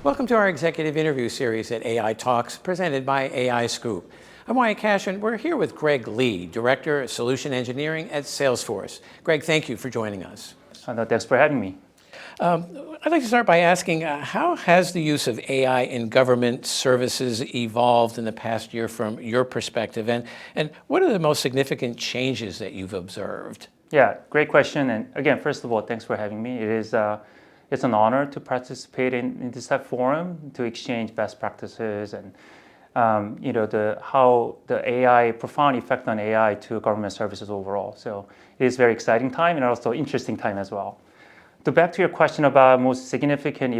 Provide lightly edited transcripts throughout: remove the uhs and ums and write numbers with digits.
Welcome to our executive interview series at AI Talks, presented by AI Scoop. I'm Wyatt Cash, and we're here with Greg Lee, Director of Solution Engineering at Salesforce. Greg, thank you for joining us. Thanks for having me. I'd like to start by asking, how has the use of AI in government services evolved in the past year from your perspective, and what are the most significant changes that you've observed? Yeah, great question. And again, first of all, thanks for having me. It's an honor to participate in this type of forum to exchange best practices and how the AI, profound effect on AI to government services overall. So it is a very exciting time and also interesting time as well. To back to your question about most significant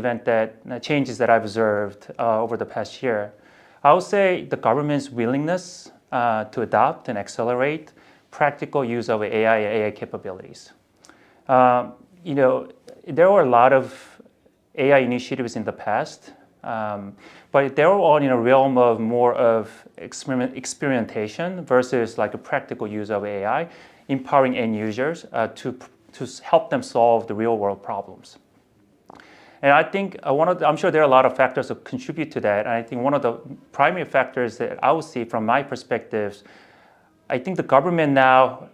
changes that I've observed over the past year, I would say the government's willingness to adopt and accelerate practical use of AI and AI capabilities. There were a lot of AI initiatives in the past, but they were all in a realm of more of experimentation versus like a practical use of AI, empowering end users to help them solve the real world problems. And I think I'm sure there are a lot of factors that contribute to that. And I think one of the primary factors that I would see from my perspective, I think the government now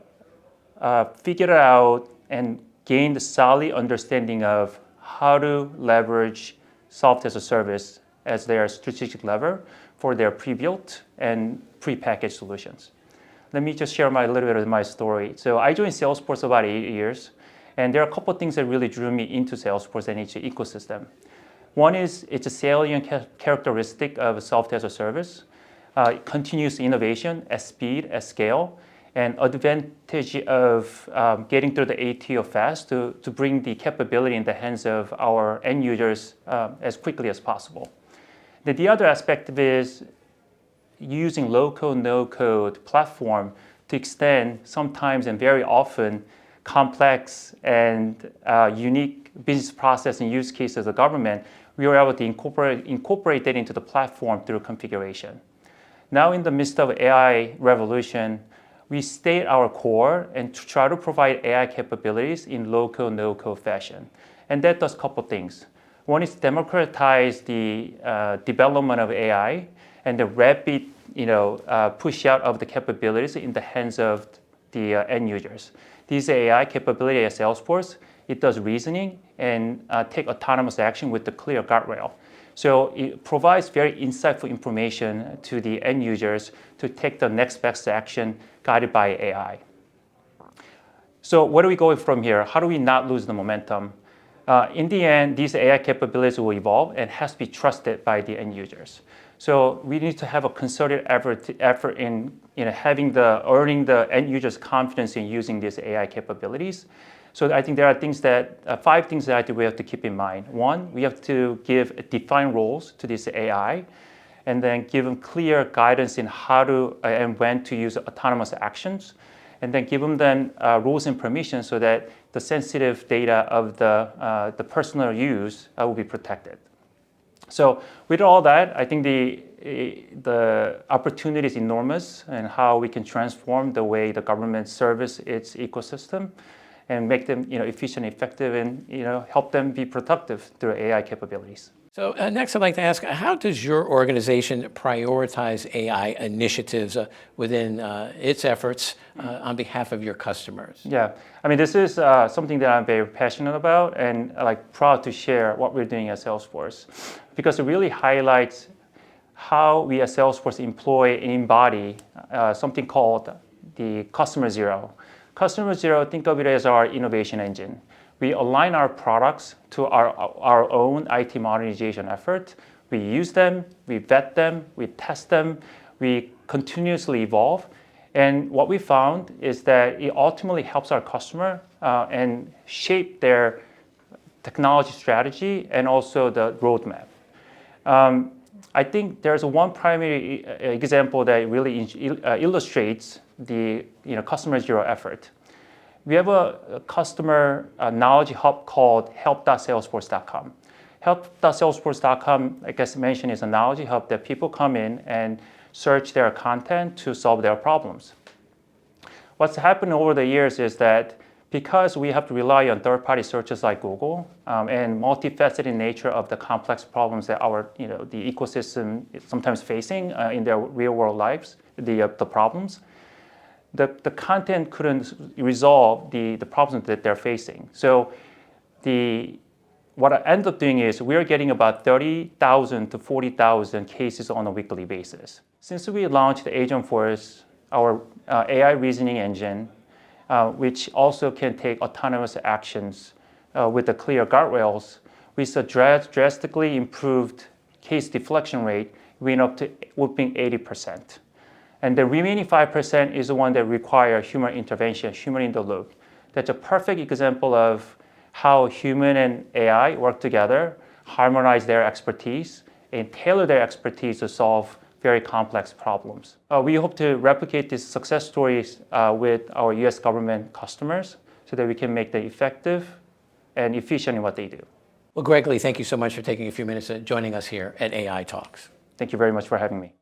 figured out and gained a solid understanding of how to leverage software as a service as their strategic lever for their pre-built and pre-packaged solutions. Let me just share a little bit of my story. So I joined Salesforce about 8 years, and there are a couple of things that really drew me into Salesforce and its ecosystem. One is it's a salient characteristic of software as a service, continuous innovation at speed, at scale, and advantage of getting through the ATO fast to bring the capability in the hands of our end users as quickly as possible. The other aspect of it is using low-code, no-code platform to extend sometimes and very often complex and unique business process and use cases of the government. We were able to incorporate that into the platform through configuration. Now in the midst of AI revolution, we stay at our core and try to provide AI capabilities in low-code, no-code fashion. And that does a couple things. One is democratize the development of AI and the rapid push out of the capabilities in the hands of the end users. This AI capability at Salesforce, it does reasoning and take autonomous action with the clear guardrail. So it provides very insightful information to the end users to take the next best action guided by AI. So where do we go from here? How do we not lose the momentum? In the end, these AI capabilities will evolve and has to be trusted by the end users. So we need to have a concerted effort in earning the end users' confidence in using these AI capabilities. So I think there are 5 things that I think we have to keep in mind. One, we have to give defined roles to this AI, and then give them clear guidance in how to and when to use autonomous actions, and then give them rules and permissions so that the sensitive data of the personal use will be protected. So with all that, I think the opportunity is enormous and how we can transform the way the government service its ecosystem and make them efficient, effective, and help them be productive through AI capabilities. So next I'd like to ask, how does your organization prioritize AI initiatives within its efforts on behalf of your customers? Yeah, I mean, this is something that I'm very passionate about and proud to share what we're doing at Salesforce, because it really highlights how we at Salesforce employ and embody something called the Customer Zero. Customer Zero, think of it as our innovation engine. We align our products to our own IT modernization effort. We use them, we vet them, we test them, we continuously evolve. And what we found is that it ultimately helps our customer and shape their technology strategy and also the roadmap. I think there's one primary example that really illustrates the Customer Zero effort. We have a customer knowledge hub called help.salesforce.com. Help.salesforce.com, like I mentioned, is a knowledge hub that people come in and search their content to solve their problems. What's happened over the years is that Because we have to rely on third-party searches like Google and multifaceted nature of the complex problems that the ecosystem is sometimes facing in their real-world lives, the problems, the content couldn't resolve the problems that they're facing. So what I end up doing is we're getting about 30,000 to 40,000 cases on a weekly basis. Since we launched Agentforce, our AI reasoning engine, which also can take autonomous actions with the clear guardrails, we saw drastically improved case deflection rate, went up to whopping 80%. And the remaining 5% is the one that require human intervention, human in the loop. That's a perfect example of how human and AI work together, harmonize their expertise, and tailor their expertise to solve very complex problems. We hope to replicate these success stories with our US government customers so that we can make them effective and efficient in what they do. Well, Greg Lee, thank you so much for taking a few minutes and joining us here at AI Talks. Thank you very much for having me.